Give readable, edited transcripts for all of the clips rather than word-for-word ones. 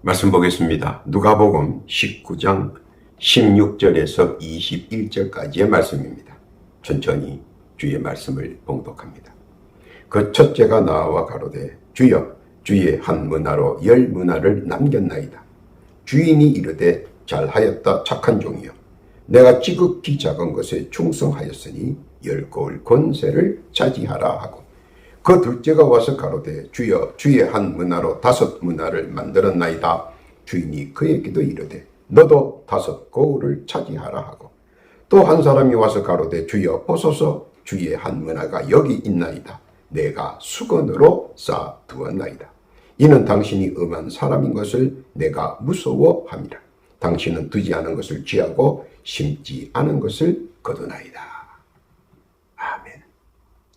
말씀 보겠습니다. 누가복음 19장 16절에서 21절까지의 말씀입니다. 천천히 주의 말씀을 봉독합니다. 그 첫째가 나와 가로되 주여 주의 한 문화로 10문화를 남겼나이다. 주인이 이르되 잘하였다 착한 종이여 내가 지극히 작은 것에 충성하였으니 10고을 권세를 차지하라 하고 그 둘째가 와서 가로되 주여 주의 한 문화로 5문화를 만들었나이다. 주인이 그에게도 이르되 너도 5고을을 차지하라 하고 또 한 사람이 와서 가로되 주여 보소서 주의 한 문화가 여기 있나이다. 내가 수건으로 쌓아두었나이다. 이는 당신이 엄한 사람인 것을 내가 무서워함이라. 당신은 두지 않은 것을 취하고 심지 않은 것을 거두나이다. 아멘.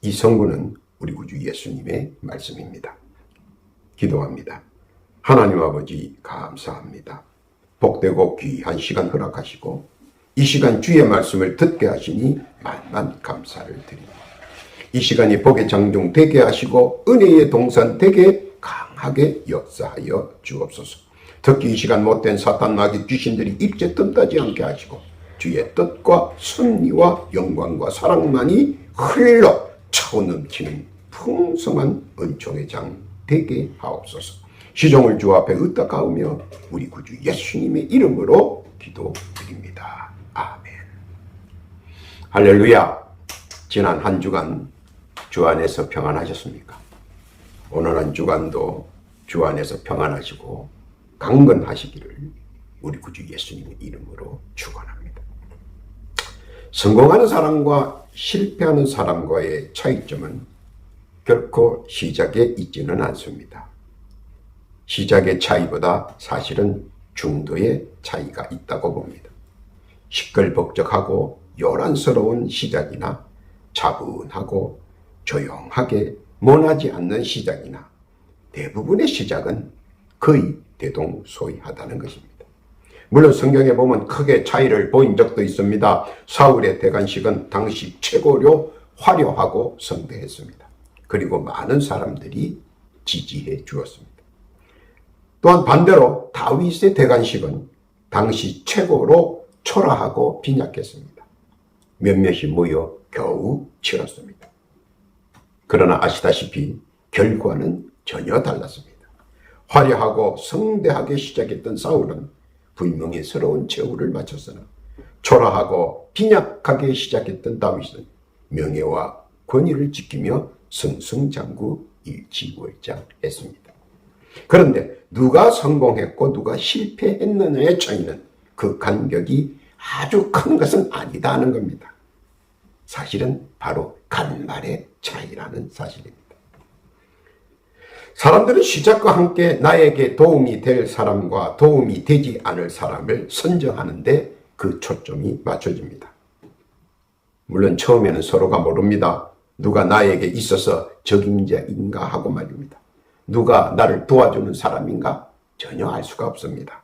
이 성구는 우리 구주 예수님의 말씀입니다. 기도합니다. 하나님 아버지 감사합니다. 복되고 귀한 시간 허락하시고 이 시간 주의 말씀을 듣게 하시니 만만 감사를 드립니다. 이 시간이 복의 장종 되게 하시고 은혜의 동산 되게 강하게 역사하여 주옵소서. 특히 이 시간 못된 사탄 마귀 귀신들이 입째 뜸타지 않게 하시고 주의 뜻과 승리와 영광과 사랑만이 흘러 차고 넘치는 풍성한 은총의 장 되게 하옵소서. 시종을 주 앞에 의탁하오며 우리 구주 예수님의 이름으로 기도드립니다. 아멘. 할렐루야. 지난 한 주간 주 안에서 평안하셨습니까? 오늘 한 주간도 주 안에서 평안하시고 강건하시기를 우리 구주 예수님의 이름으로 축원합니다. 성공하는 사람과 실패하는 사람과의 차이점은 결코 시작에 있지는 않습니다. 시작의 차이보다 사실은 중도의 차이가 있다고 봅니다. 시끌벅적하고 요란스러운 시작이나 차분하고 조용하게 모나지 않는 시작이나 대부분의 시작은 거의 대동소이하다는 것입니다. 물론 성경에 보면 크게 차이를 보인 적도 있습니다. 사울의 대관식은 당시 최고로 화려하고 성대했습니다. 그리고 많은 사람들이 지지해 주었습니다. 또한 반대로 다윗의 대관식은 당시 최고로 초라하고 빈약했습니다. 몇몇이 모여 겨우 치렀습니다. 그러나 아시다시피 결과는 전혀 달랐습니다. 화려하고 성대하게 시작했던 사울은 불명예스러운 최후를 마쳤으나 초라하고 빈약하게 시작했던 다윗은 명예와 권위를 지키며 승승장구 일치월장했습니다. 그런데 누가 성공했고 누가 실패했느냐의 차이는 그 간격이 아주 큰 것은 아니다 하는 겁니다. 사실은 바로 간말의 차이라는 사실입니다. 사람들은 시작과 함께 나에게 도움이 될 사람과 도움이 되지 않을 사람을 선정하는데 그 초점이 맞춰집니다. 물론 처음에는 서로가 모릅니다. 누가 나에게 있어서 적임자인가 하고 말입니다. 누가 나를 도와주는 사람인가 전혀 알 수가 없습니다.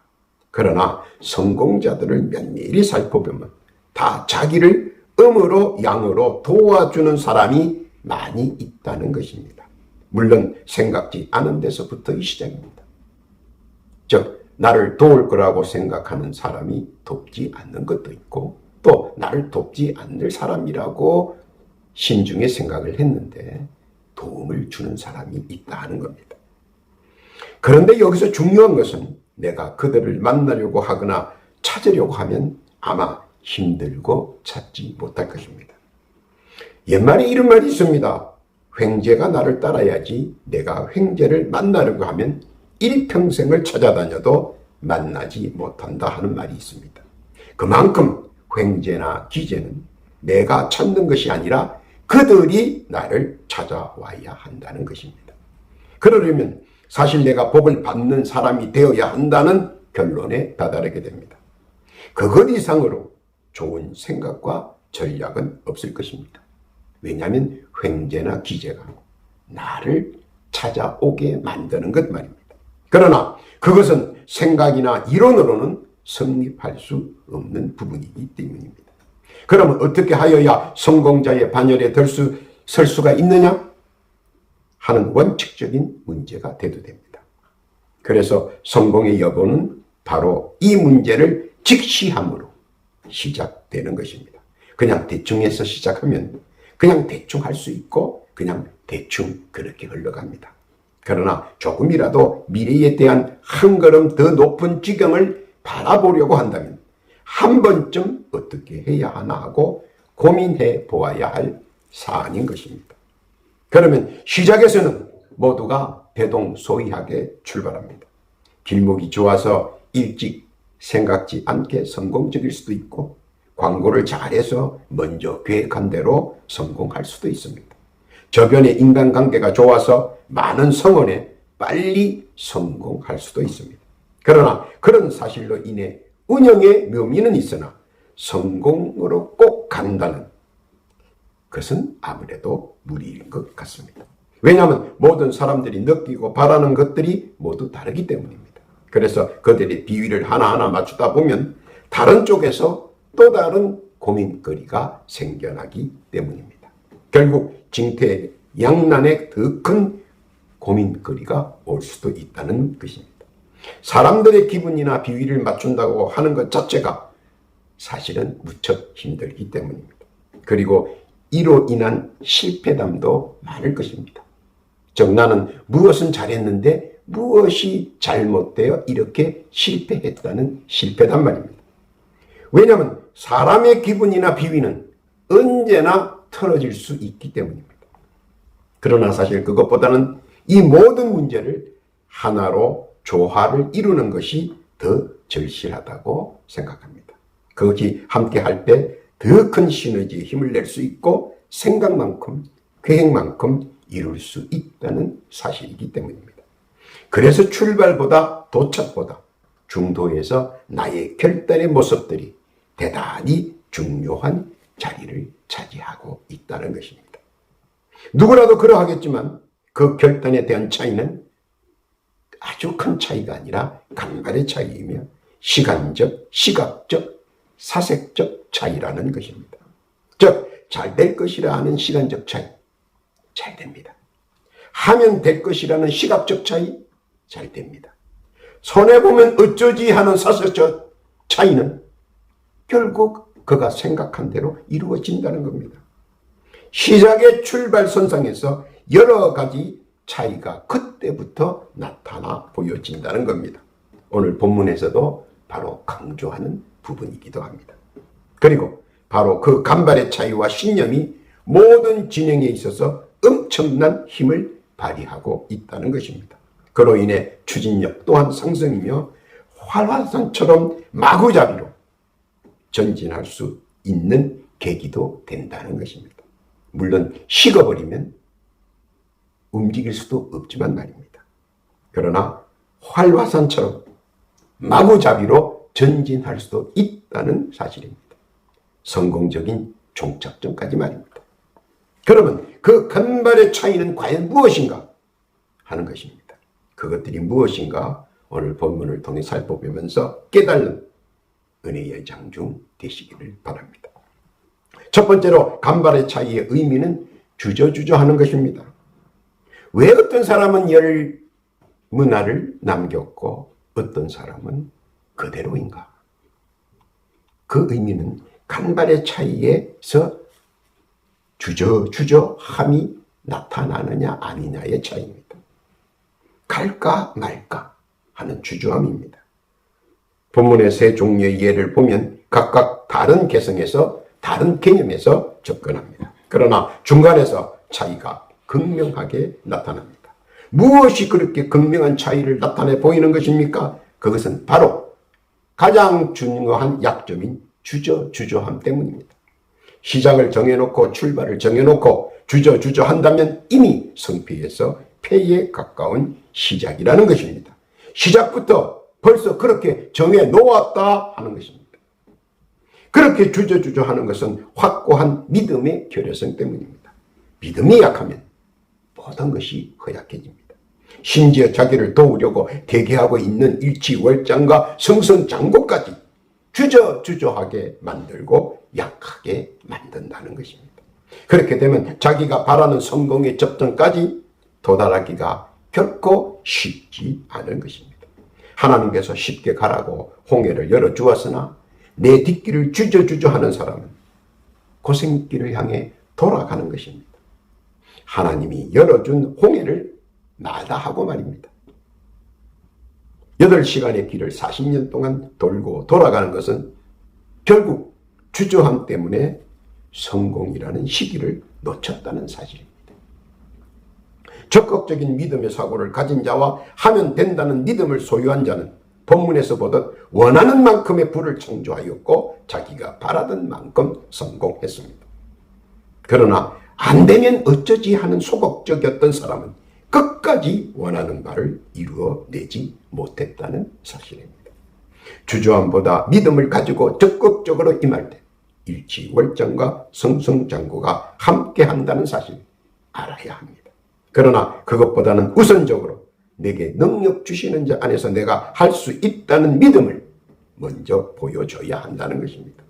그러나 성공자들을 면밀히 살펴보면 다 자기를 음으로 양으로 도와주는 사람이 많이 있다는 것입니다. 물론 생각지 않은 데서부터 시작입니다. 즉 나를 도울 거라고 생각하는 사람이 돕지 않는 것도 있고 또 나를 돕지 않을 사람이라고 신중에 생각을 했는데 도움을 주는 사람이 있다 하는 겁니다. 그런데 여기서 중요한 것은 내가 그들을 만나려고 하거나 찾으려고 하면 아마 힘들고 찾지 못할 것입니다. 옛말에 이런 말이 있습니다. 횡재가 나를 따라야지 내가 횡재를 만나려고 하면 일평생을 찾아다녀도 만나지 못한다 하는 말이 있습니다. 그만큼 횡재나 기재는 내가 찾는 것이 아니라 그들이 나를 찾아와야 한다는 것입니다. 그러려면 사실 내가 복을 받는 사람이 되어야 한다는 결론에 다다르게 됩니다. 그것 이상으로 좋은 생각과 전략은 없을 것입니다. 왜냐하면 횡재나 기재가 나를 찾아오게 만드는 것 말입니다. 그러나 그것은 생각이나 이론으로는 성립할 수 없는 부분이기 때문입니다. 그러면 어떻게 하여야 성공자의 반열에 설 수가 있느냐 하는 원칙적인 문제가 대두됩니다. 그래서 성공의 여부는 바로 이 문제를 직시함으로 시작되는 것입니다. 그냥 대충 해서 시작하면 그냥 대충 할 수 있고 그냥 대충 그렇게 흘러갑니다. 그러나 조금이라도 미래에 대한 한 걸음 더 높은 지경을 바라보려고 한다면 한 번쯤 어떻게 해야 하나 하고 고민해 보아야 할 사안인 것입니다. 그러면 시작에서는 모두가 대동소이하게 출발합니다. 길목이 좋아서 일찍 생각지 않게 성공적일 수도 있고 광고를 잘해서 먼저 계획한 대로 성공할 수도 있습니다. 저변의 인간관계가 좋아서 많은 성원에 빨리 성공할 수도 있습니다. 그러나 그런 사실로 인해 운영의 묘미는 있으나 성공으로 꼭 간다는 것은 아무래도 무리인 것 같습니다. 왜냐하면 모든 사람들이 느끼고 바라는 것들이 모두 다르기 때문입니다. 그래서 그들의 비위를 하나하나 맞추다 보면 다른 쪽에서 또 다른 고민거리가 생겨나기 때문입니다. 결국 징태양난의 더 큰 고민거리가 올 수도 있다는 것입니다. 사람들의 기분이나 비위를 맞춘다고 하는 것 자체가 사실은 무척 힘들기 때문입니다. 그리고 이로 인한 실패담도 많을 것입니다. 즉 나는 무엇은 잘했는데 무엇이 잘못되어 이렇게 실패했다는 실패단 말입니다. 왜냐하면 사람의 기분이나 비위는 언제나 틀어질 수 있기 때문입니다. 그러나 사실 그것보다는 이 모든 문제를 하나로 조화를 이루는 것이 더 절실하다고 생각합니다. 그것이 함께 할 때 더 큰 시너지에 힘을 낼 수 있고 생각만큼 계획만큼 이룰 수 있다는 사실이기 때문입니다. 그래서 출발보다 도착보다 중도에서 나의 결단의 모습들이 대단히 중요한 자리를 차지하고 있다는 것입니다. 누구라도 그러하겠지만 그 결단에 대한 차이는 아주 큰 차이가 아니라 간발의 차이이며 시간적, 시각적, 사색적 차이라는 것입니다. 즉 잘 될 것이라 하는 시간적 차이, 잘 됩니다. 하면 될 것이라는 시각적 차이, 잘 됩니다. 손해보면 어쩌지 하는 사색적 차이는 결국 그가 생각한 대로 이루어진다는 겁니다. 시작의 출발선상에서 여러 가지 차이가 그때부터 나타나 보여진다는 겁니다. 오늘 본문에서도 바로 강조하는 부분이기도 합니다. 그리고 바로 그 간발의 차이와 신념이 모든 진행에 있어서 엄청난 힘을 발휘하고 있다는 것입니다. 그로 인해 추진력 또한 상승이며 활화산처럼 마구잡이로 전진할 수 있는 계기도 된다는 것입니다. 물론 식어버리면 움직일 수도 없지만 말입니다. 그러나 활화산처럼 마구잡이로 전진할 수도 있다는 사실입니다. 성공적인 종착점까지 말입니다. 그러면 그 간발의 차이는 과연 무엇인가 하는 것입니다. 그것들이 무엇인가 오늘 본문을 통해 살펴보면서 깨달는 은혜의 장중 되시기를 바랍니다. 첫 번째로 간발의 차이의 의미는 주저주저하는 것입니다. 왜 어떤 사람은 열 문화를 남겼고 어떤 사람은 그대로인가? 그 의미는 간발의 차이에서 주저주저함이 나타나느냐 아니냐의 차이입니다. 갈까 말까 하는 주저함입니다. 본문의 세 종류의 예를 보면 각각 다른 개성에서 다른 개념에서 접근합니다. 그러나 중간에서 차이가 극명하게 나타납니다. 무엇이 그렇게 극명한 차이를 나타내 보이는 것입니까? 그것은 바로 가장 중요한 약점인 주저주저함 때문입니다. 시작을 정해놓고 출발을 정해놓고 주저주저한다면 이미 성패에서 패에 가까운 시작이라는 것입니다. 시작부터 벌써 그렇게 정해놓았다 하는 것입니다. 그렇게 주저주저하는 것은 확고한 믿음의 결여성 때문입니다. 믿음이 약하면 모든 것이 허약해집니다. 심지어 자기를 도우려고 대기하고 있는 일치월장과 성선장고까지 주저주저하게 만들고 약하게 만든다는 것입니다. 그렇게 되면 자기가 바라는 성공의 접점까지 도달하기가 결코 쉽지 않은 것입니다. 하나님께서 쉽게 가라고 홍해를 열어주었으나 내 뒷길을 주저주저 하는 사람은 고생길을 향해 돌아가는 것입니다. 하나님이 열어준 홍해를 마다하고 말입니다. 8시간의 길을 40년 동안 돌고 돌아가는 것은 결국 주저함 때문에 성공이라는 시기를 놓쳤다는 사실입니다. 적극적인 믿음의 사고를 가진 자와 하면 된다는 믿음을 소유한 자는 본문에서 보듯 원하는 만큼의 부를 창조하였고 자기가 바라던 만큼 성공했습니다. 그러나 안 되면 어쩌지 하는 소극적이었던 사람은 끝까지 원하는 바를 이루어내지 못했다는 사실입니다. 주저함보다 믿음을 가지고 적극적으로 임할 때 일취월장과 승승장구가 함께 한다는 사실 알아야 합니다. 그러나 그것보다는 우선적으로 내게 능력 주시는 자 안에서 내가 할 수 있다는 믿음을 먼저 보여줘야 한다는 것입니다.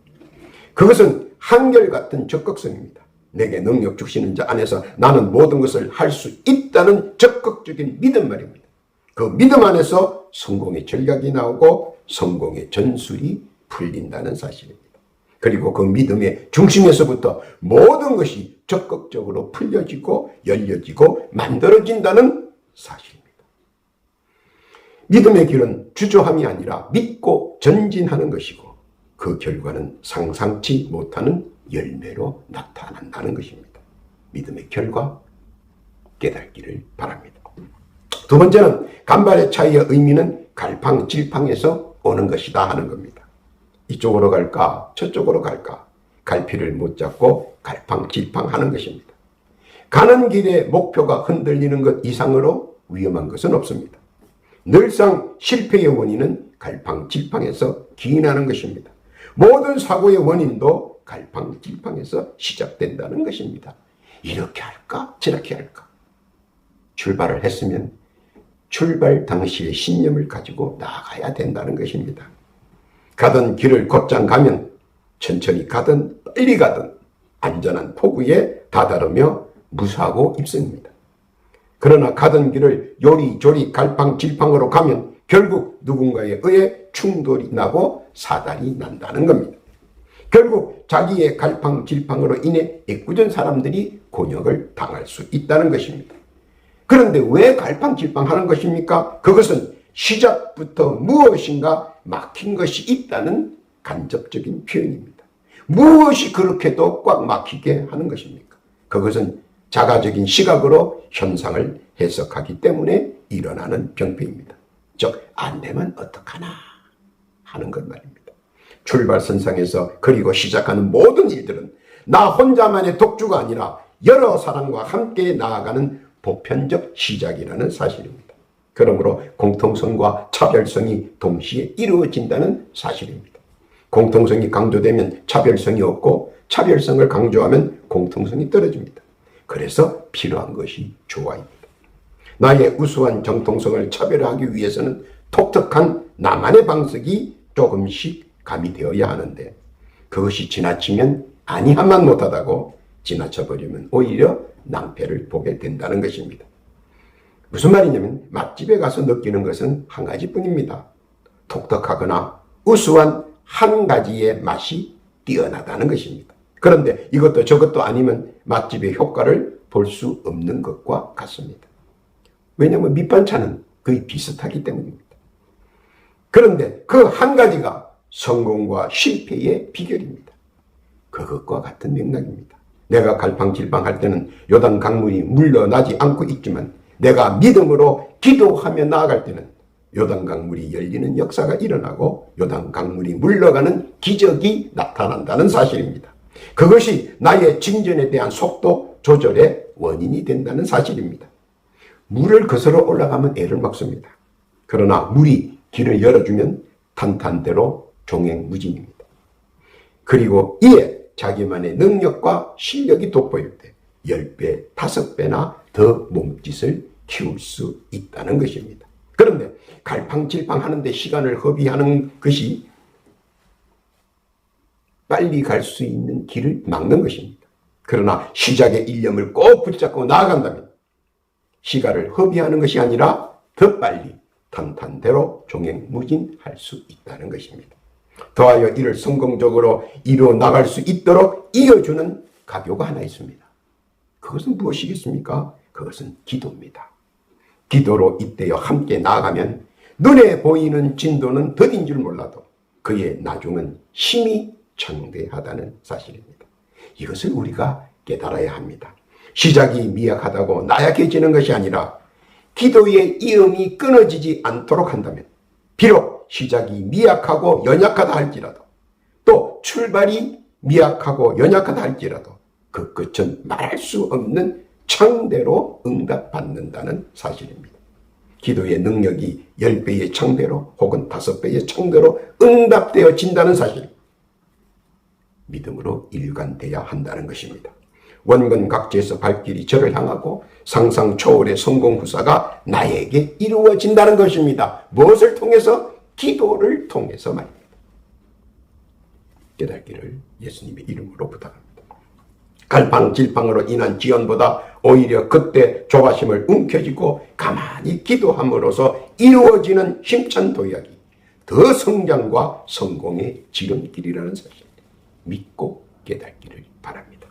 그것은 한결같은 적극성입니다. 내게 능력 주시는 자 안에서 나는 모든 것을 할 수 있다는 적극적인 믿음 말입니다. 그 믿음 안에서 성공의 전략이 나오고 성공의 전술이 풀린다는 사실입니다. 그리고 그 믿음의 중심에서부터 모든 것이 적극적으로 풀려지고 열려지고 만들어진다는 사실입니다. 믿음의 길은 주저함이 아니라 믿고 전진하는 것이고 그 결과는 상상치 못하는 열매로 나타난다는 것입니다. 믿음의 결과 깨닫기를 바랍니다. 두 번째는 간발의 차이의 의미는 갈팡질팡에서 오는 것이다 하는 겁니다. 이쪽으로 갈까 저쪽으로 갈까 갈피를 못 잡고 갈팡질팡하는 것입니다. 가는 길에 목표가 흔들리는 것 이상으로 위험한 것은 없습니다. 늘상 실패의 원인은 갈팡질팡에서 기인하는 것입니다. 모든 사고의 원인도 갈팡질팡에서 시작된다는 것입니다. 이렇게 할까 저렇게 할까 출발을 했으면 출발 당시의 신념을 가지고 나아가야 된다는 것입니다. 가던 길을 곧장 가면 천천히 가든 빨리 가든 안전한 포구에 다다르며 무사고 입습니다. 그러나 가던 길을 요리조리 갈팡질팡으로 가면 결국 누군가에 의해 충돌이 나고 사단이 난다는 겁니다. 결국 자기의 갈팡질팡으로 인해 애꿎은 사람들이 곤욕을 당할 수 있다는 것입니다. 그런데 왜 갈팡질팡하는 것입니까? 그것은 시작부터 무엇인가 막힌 것이 있다는 간접적인 표현입니다. 무엇이 그렇게도 꽉 막히게 하는 것입니까? 그것은 자가적인 시각으로 현상을 해석하기 때문에 일어나는 병폐입니다. 즉, 안 되면 어떡하나 하는 것 말입니다. 출발선상에서 그리고 시작하는 모든 일들은 나 혼자만의 독주가 아니라 여러 사람과 함께 나아가는 보편적 시작이라는 사실입니다. 그러므로 공통성과 차별성이 동시에 이루어진다는 사실입니다. 공통성이 강조되면 차별성이 없고 차별성을 강조하면 공통성이 떨어집니다. 그래서 필요한 것이 조화입니다. 나의 우수한 정통성을 차별화하기 위해서는 독특한 나만의 방식이 조금씩 가미되어야 하는데 그것이 지나치면 아니함만 못하다고 지나쳐버리면 오히려 낭패를 보게 된다는 것입니다. 무슨 말이냐면 맛집에 가서 느끼는 것은 한 가지뿐입니다. 독특하거나 우수한 한 가지의 맛이 뛰어나다는 것입니다. 그런데 이것도 저것도 아니면 맛집의 효과를 볼 수 없는 것과 같습니다. 왜냐하면 밑반찬은 거의 비슷하기 때문입니다. 그런데 그 한 가지가 성공과 실패의 비결입니다. 그것과 같은 맥락입니다. 내가 갈팡질팡할 때는 요단 강물이 물러나지 않고 있지만 내가 믿음으로 기도하며 나아갈 때는 요단 강물이 열리는 역사가 일어나고 요단 강물이 물러가는 기적이 나타난다는 사실입니다. 그것이 나의 진전에 대한 속도 조절의 원인이 된다는 사실입니다. 물을 거슬러 올라가면 애를 먹습니다. 그러나 물이 길을 열어주면 탄탄대로 종횡무진입니다. 그리고 이에 자기만의 능력과 실력이 돋보일 때 10배, 5배나 더 몸짓을 키울 수 있다는 것입니다. 그런데 갈팡질팡하는데 시간을 허비하는 것이 빨리 갈 수 있는 길을 막는 것입니다. 그러나 시작의 일념을 꼭 붙잡고 나아간다면 시간을 허비하는 것이 아니라 더 빨리, 탄탄대로 종횡무진할 수 있다는 것입니다. 더하여 이를 성공적으로 이루어 나갈 수 있도록 이어주는 가교가 하나 있습니다. 그것은 무엇이겠습니까? 그것은 기도입니다. 기도로 이때여 함께 나아가면 눈에 보이는 진도는 더딘 줄 몰라도 그의 나중은 힘이 창대하다는 사실입니다. 이것을 우리가 깨달아야 합니다. 시작이 미약하다고 나약해지는 것이 아니라 기도의 이음이 끊어지지 않도록 한다면 비록 시작이 미약하고 연약하다 할지라도 또 출발이 미약하고 연약하다 할지라도 그 끝은 말할 수 없는 창대로 응답받는다는 사실입니다. 기도의 능력이 10배의 창대로 혹은 5배의 창대로 응답되어진다는 사실, 믿음으로 일관돼야 한다는 것입니다. 원근각지에서 발길이 저를 향하고 상상 초월의 성공 후사가 나에게 이루어진다는 것입니다. 무엇을 통해서? 기도를 통해서 말입니다. 깨닫기를 예수님의 이름으로 부탁합니다. 갈팡질팡으로 인한 지연보다 오히려 그때 조바심을 움켜쥐고 가만히 기도함으로써 이루어지는 힘찬 도약이 더 성장과 성공의 지름길이라는 사실 믿고 깨닫기를 바랍니다.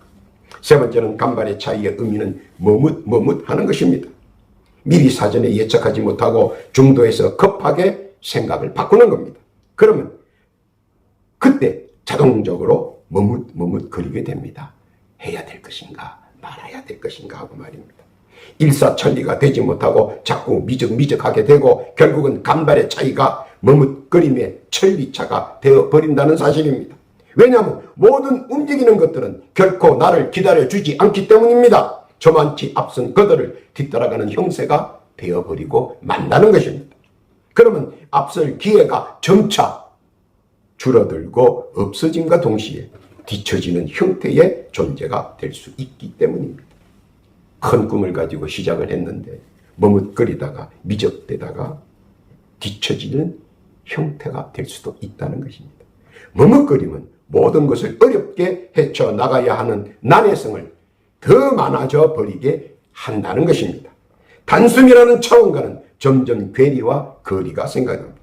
세 번째는 간발의 차이의 의미는 머뭇하는 것입니다. 미리 사전에 예측하지 못하고 중도에서 급하게 생각을 바꾸는 겁니다. 그러면 그때 자동적으로 머뭇거리게 됩니다. 해야 될 것인가 말아야 될 것인가 하고 말입니다. 일사천리가 되지 못하고 자꾸 미적미적하게 되고 결국은 간발의 차이가 머뭇거림의 천리차가 되어버린다는 사실입니다. 왜냐하면 모든 움직이는 것들은 결코 나를 기다려주지 않기 때문입니다. 저만치 앞선 그들을 뒤따라가는 형세가 되어버리고 만다는 것입니다. 그러면 앞설 기회가 점차 줄어들고 없어짐과 동시에 뒤처지는 형태의 존재가 될 수 있기 때문입니다. 큰 꿈을 가지고 시작을 했는데 머뭇거리다가 미적대다가 뒤처지는 형태가 될 수도 있다는 것입니다. 머뭇거림은 모든 것을 어렵게 헤쳐나가야 하는 난해성을 더 많아져 버리게 한다는 것입니다. 단숨이라는 차원과는 점점 괴리와 거리가 생각납니다.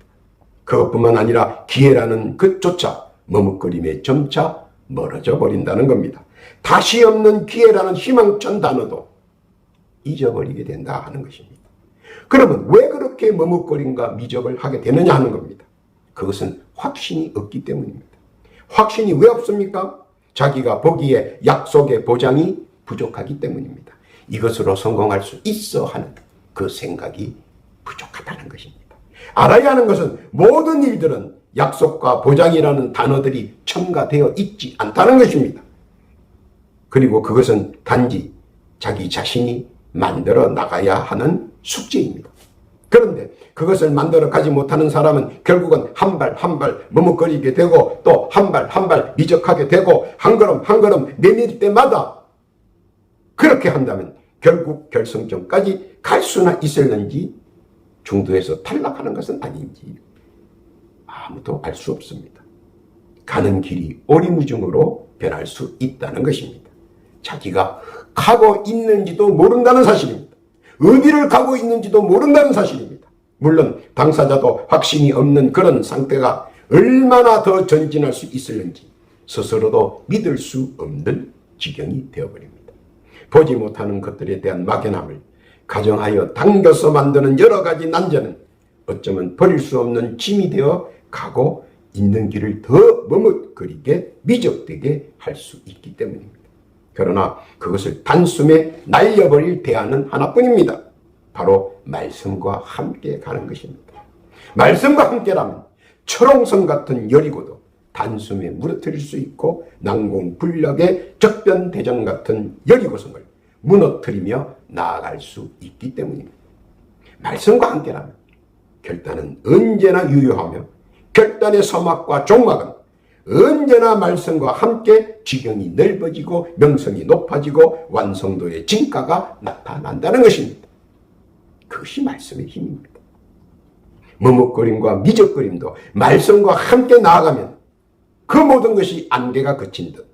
그것뿐만 아니라 기회라는 것조차 머뭇거림에 점차 멀어져 버린다는 겁니다. 다시 없는 기회라는 희망찬 단어도 잊어버리게 된다 하는 것입니다. 그러면 왜 그렇게 머뭇거림과 미적을 하게 되느냐 하는 겁니다. 그것은 확신이 없기 때문입니다. 확신이 왜 없습니까? 자기가 보기에 약속의 보장이 부족하기 때문입니다. 이것으로 성공할 수 있어 하는 그 생각이 부족하다는 것입니다. 알아야 하는 것은 모든 일들은 약속과 보장이라는 단어들이 첨가되어 있지 않다는 것입니다. 그리고 그것은 단지 자기 자신이 만들어 나가야 하는 숙제입니다. 그런데 그것을 만들어 가지 못하는 사람은 결국은 한 발 한 발 머뭇거리게 되고 또 한 발 한 발 미적하게 되고 한 걸음 한 걸음 내밀 때마다 그렇게 한다면 결국 결승점까지 갈 수나 있을는지 중도에서 탈락하는 것은 아닌지 아무도 알 수 없습니다. 가는 길이 오리무중으로 변할 수 있다는 것입니다. 자기가 가고 있는지도 모른다는 사실입니다. 어디를 가고 있는지도 모른다는 사실입니다. 물론 당사자도 확신이 없는 그런 상태가 얼마나 더 전진할 수 있을는지 스스로도 믿을 수 없는 지경이 되어버립니다. 보지 못하는 것들에 대한 막연함을 가정하여 당겨서 만드는 여러 가지 난제는 어쩌면 버릴 수 없는 짐이 되어 가고 있는 길을 더 머뭇거리게 미적되게 할 수 있기 때문입니다. 그러나 그것을 단숨에 날려버릴 대안은 하나뿐입니다. 바로 말씀과 함께 가는 것입니다. 말씀과 함께라면 철옹성 같은 여리고도 단숨에 무너뜨릴 수 있고 난공불락의 적변대전 같은 여리고성을 무너뜨리며 나아갈 수 있기 때문입니다. 말씀과 함께라면 결단은 언제나 유효하며 결단의 서막과 종막은 언제나 말씀과 함께 지경이 넓어지고 명성이 높아지고 완성도의 진가가 나타난다는 것입니다. 그것이 말씀의 힘입니다. 머뭇거림과 미적거림도 말씀과 함께 나아가면 그 모든 것이 안개가 그친 듯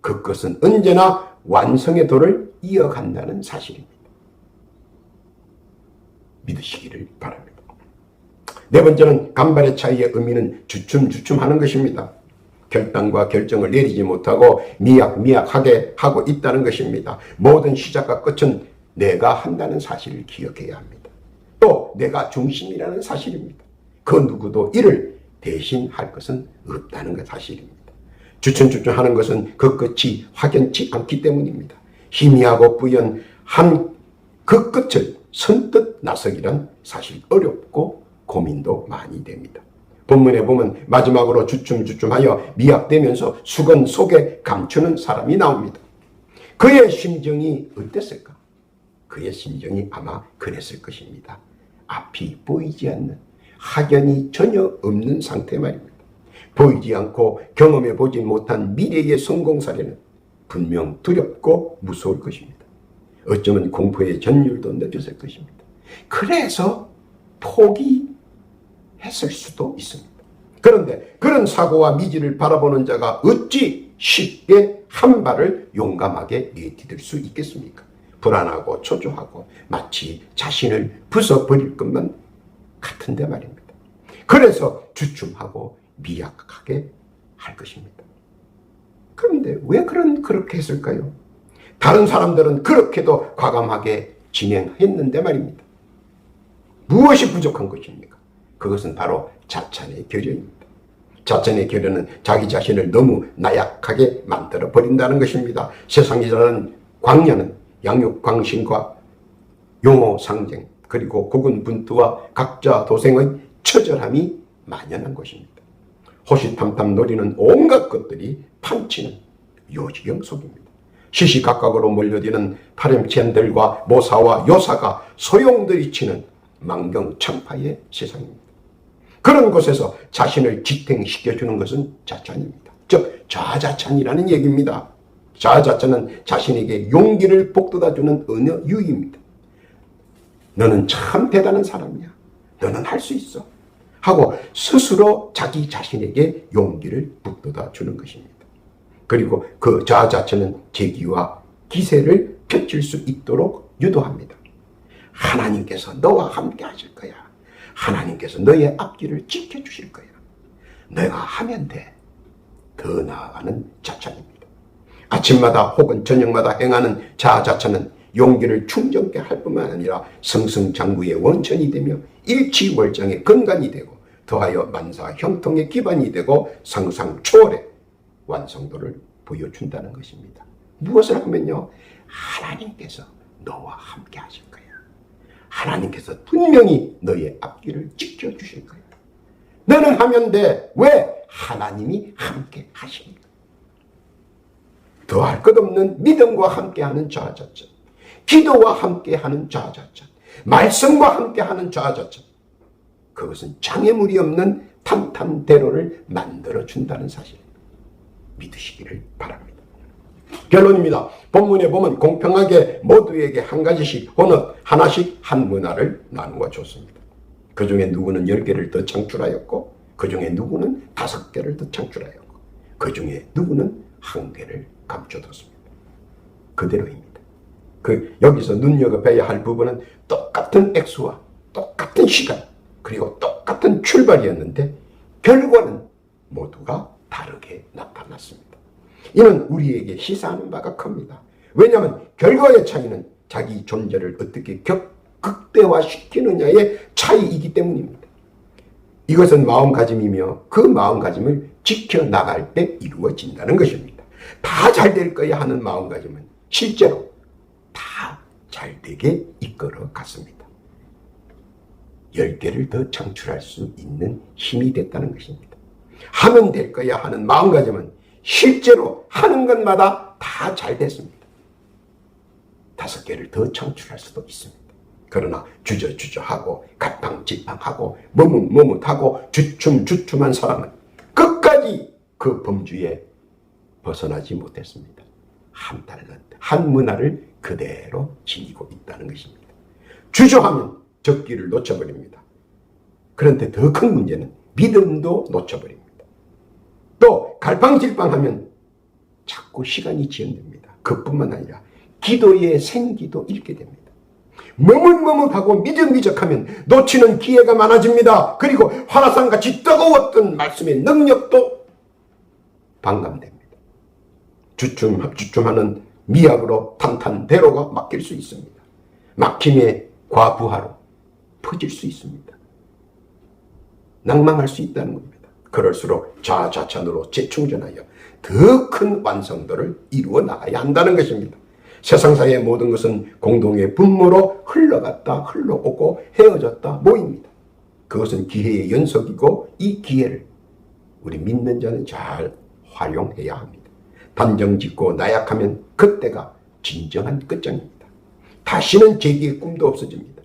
그것은 언제나 완성의 도를 이어간다는 사실입니다. 믿으시기를 바랍니다. 네 번째는 간발의 차이의 의미는 주춤주춤하는 것입니다. 결단과 결정을 내리지 못하고 미약미약하게 하고 있다는 것입니다. 모든 시작과 끝은 내가 한다는 사실을 기억해야 합니다. 또 내가 중심이라는 사실입니다. 그 누구도 이를 대신할 것은 없다는 것 사실입니다. 주춤주춤하는 것은 그 끝이 확연치 않기 때문입니다. 희미하고 뿌연한 그 끝을 선뜻 나서기란 사실 어렵고 고민도 많이 됩니다. 본문에 보면 마지막으로 주춤주춤하여 미약되면서 수건 속에 감추는 사람이 나옵니다. 그의 심정이 어땠을까? 그의 심정이 아마 그랬을 것입니다. 앞이 보이지 않는, 확연이 전혀 없는 상태 말입니다. 보이지 않고 경험해 보지 못한 미래의 성공 사례는 분명 두렵고 무서울 것입니다. 어쩌면 공포의 전율도 느꼈을 것입니다. 그래서 포기했을 수도 있습니다. 그런데 그런 사고와 미지를 바라보는 자가 어찌 쉽게 한 발을 용감하게 내디딜 수 있겠습니까? 불안하고 초조하고 마치 자신을 부숴버릴 것만 같은데 말입니다. 그래서 주춤하고 미약하게 할 것입니다. 그런데 왜 그렇게 했을까요? 다른 사람들은 그렇게도 과감하게 진행했는데 말입니다. 무엇이 부족한 것입니까? 그것은 바로 자찬의 결연입니다. 자찬의 결연은 자기 자신을 너무 나약하게 만들어 버린다는 것입니다. 세상이라는 광야는 양육광신과 용어 상쟁 그리고 고군분투와 각자 도생의 처절함이 만연한 것입니다. 호시탐탐 노리는 온갖 것들이 판치는 요지경 속입니다. 시시각각으로 몰려드는 파렴치한들과 모사와 요사가 소용돌이치는 망경천파의 세상입니다. 그런 곳에서 자신을 지탱시켜주는 것은 자찬입니다. 즉 자자찬이라는 얘기입니다. 자자찬은 자신에게 용기를 북돋아주는 언어 유희입니다. 너는 참 대단한 사람이야. 너는 할 수 있어. 하고 스스로 자기 자신에게 용기를 북돋아주는 것입니다. 그리고 그 자자찬은 재기와 기세를 펼칠 수 있도록 유도합니다. 하나님께서 너와 함께 하실 거야. 하나님께서 너의 앞길을 지켜주실 거야. 내가 하면 돼. 더 나아가는 자찬입니다. 아침마다 혹은 저녁마다 행하는 자자찬은 용기를 충전케 할 뿐만 아니라 승승장구의 원천이 되며 일치월장의 근간이 되고 더하여 만사 형통의 기반이 되고 상상 초월의 완성도를 보여준다는 것입니다. 무엇을 하면요? 하나님께서 너와 함께 하실 거야. 하나님께서 분명히 너의 앞길을 지켜주실 거야. 너는 하면 돼. 왜? 하나님이 함께 하시니까. 더할 것 없는 믿음과 함께하는 자자찬, 기도와 함께하는 자자찬, 말씀과 함께하는 자자찬. 그것은 장애물이 없는 탄탄대로를 만들어준다는 사실 믿으시기를 바랍니다. 결론입니다. 본문에 보면 공평하게 모두에게 한 가지씩 혹은 하나씩 한 문화를 나누어 줬습니다. 그 중에 누구는 10개를 더 창출하였고 그 중에 누구는 5개를 더 창출하였고 그 중에 누구는 1개를 감춰뒀습니다. 그대로입니다. 여기서 눈여겨봐야 할 부분은 똑같은 액수와 똑같은 시간 그리고 똑같은 출발이었는데 결과는 모두가 다르게 나타났습니다. 이는 우리에게 시사하는 바가 큽니다. 왜냐하면 결과의 차이는 자기 존재를 어떻게 극대화시키느냐의 차이이기 때문입니다. 이것은 마음가짐이며 그 마음가짐을 지켜나갈 때 이루어진다는 것입니다. 다 잘 될 거야 하는 마음가짐은 실제로 다 잘 되게 이끌어 갔습니다. 10개를 더 창출할 수 있는 힘이 됐다는 것입니다. 하면 될 거야 하는 마음가짐은 실제로 하는 것마다 다 잘 됐습니다. 5개를 더 창출할 수도 있습니다. 그러나 주저주저하고 갈팡질팡하고 머뭇머뭇하고 주춤주춤한 사람은 끝까지 그 범주에 벗어나지 못했습니다. 한 달란트, 한 문화를 그대로 지니고 있다는 것입니다. 주저하면 적기를 놓쳐버립니다. 그런데 더 큰 문제는 믿음도 놓쳐버립니다. 또 갈팡질팡하면 자꾸 시간이 지연됩니다. 그뿐만 아니라 기도의 생기도 잃게 됩니다. 머뭇머뭇하고 미적미적하면 놓치는 기회가 많아집니다. 그리고 화라산같이 뜨거웠던 말씀의 능력도 반감됩니다. 주춤하는 미학으로 탄탄대로가 막힐 수 있습니다. 막힘의 과부하로 퍼질 수 있습니다. 낭망할 수 있다는 겁니다. 그럴수록 자자찬으로 재충전하여 더 큰 완성도를 이루어 나가야 한다는 것입니다. 세상사의 모든 것은 공동의 분모로 흘러갔다 흘러오고 헤어졌다 모입니다. 그것은 기회의 연속이고 이 기회를 우리 믿는 자는 잘 활용해야 합니다. 단정짓고 나약하면 그때가 진정한 끝장입니다. 다시는 재기의 꿈도 없어집니다.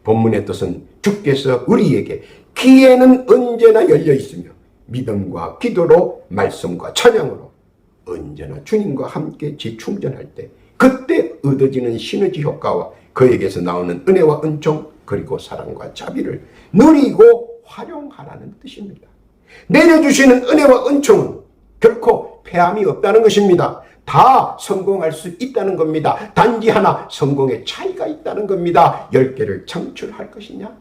본문의 뜻은 주께서 우리에게 기회는 언제나 열려 있으며 믿음과 기도로 말씀과 찬양으로 언제나 주님과 함께 재충전할 때 그때 얻어지는 시너지 효과와 그에게서 나오는 은혜와 은총 그리고 사랑과 자비를 누리고 활용하라는 뜻입니다. 내려주시는 은혜와 은총은 결코 패함이 없다는 것입니다. 다 성공할 수 있다는 겁니다. 단지 하나 성공의 차이가 있다는 겁니다. 10개를 창출할 것이냐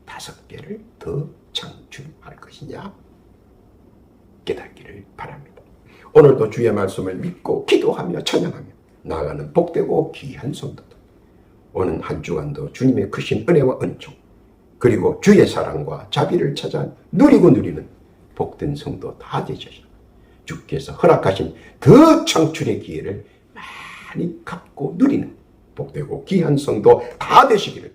5개를 더 창출할 것이냐 깨닫기를 바랍니다. 오늘도 주의 말씀을 믿고 기도하며 찬양하며 나아가는 복되고 귀한 성도들, 오는 한 주간도 주님의 크신 은혜와 은총 그리고 주의 사랑과 자비를 찾아 누리고 누리는 복된 성도 다 되셔서 주께서 허락하신 더 창출의 기회를 많이 갖고 누리는 복되고 귀한 성도 다 되시기를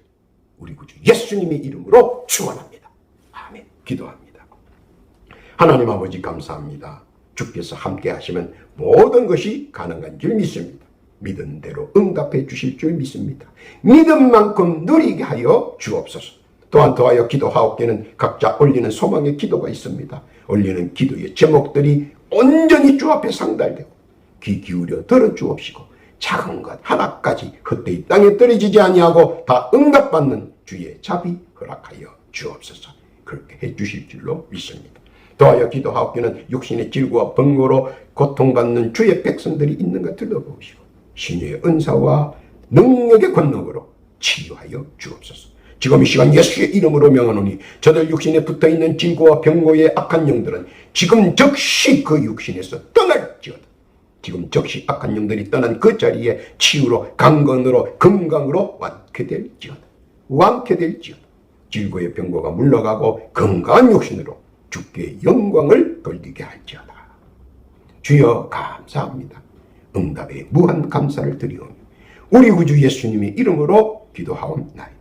우리 구주 예수님의 이름으로 축원합니다. 아멘. 기도합니다. 하나님 아버지 감사합니다. 주께서 함께 하시면 모든 것이 가능한 줄 믿습니다. 믿은 대로 응답해 주실 줄 믿습니다. 믿은 만큼 누리게 하여 주옵소서. 또한 더하여 기도하옵기는 각자 올리는 소망의 기도가 있습니다. 올리는 기도의 제목들이 온전히 주 앞에 상달되고 귀 기울여 들어주옵시고 작은 것 하나까지 헛되이 땅에 떨어지지 아니하고 다 응답받는 주의 자비 허락하여 주옵소서. 그렇게 해 주실 줄로 믿습니다. 더하여 기도하옵기는 육신의 질고와 번거로 고통받는 주의 백성들이 있는가 들어보시고 신의 은사와 능력의 권능으로 치유하여 주옵소서. 지금 이 시간 예수의 이름으로 명하노니 저들 육신에 붙어있는 질고와 병고의 악한 영들은 지금 즉시 그 육신에서 떠날지어다. 지금 즉시 악한 영들이 떠난 그 자리에 치유로 강건으로 건강으로 완쾌될지어다. 완쾌될지어다. 질고의 병고가 물러가고 건강한 육신으로 주께 영광을 돌리게 할지어다. 주여 감사합니다. 응답에 무한 감사를 드리오며 우리 구주 예수님의 이름으로 기도하옵나이다.